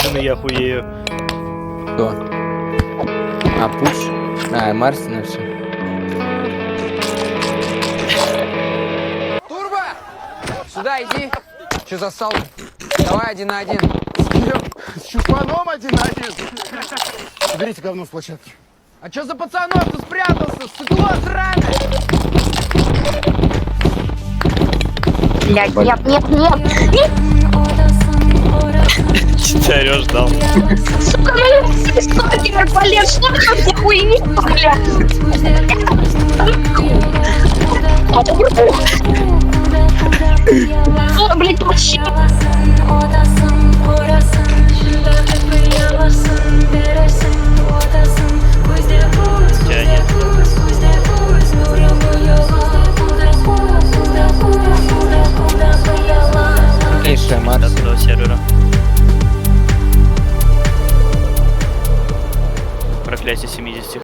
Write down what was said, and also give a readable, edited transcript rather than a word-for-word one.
заряджений, я хуєю. Кто? А, Пуш? А, Марсина все. Турбо! Сюда иди. Че застал? Давай 1 на 1. С чупаном 1 на 1. Уберите говно с площадки. А чё за пацанов ты спрятался? Сыкло сраное! Блядь, нет, нет, нет. Це Сереж дав. Сука, ну я сталкер, блядь, что ты за хуйня, блядь? О, блядь, вообще. Тянет. И еще Марс. До сервера. Проклятие 70.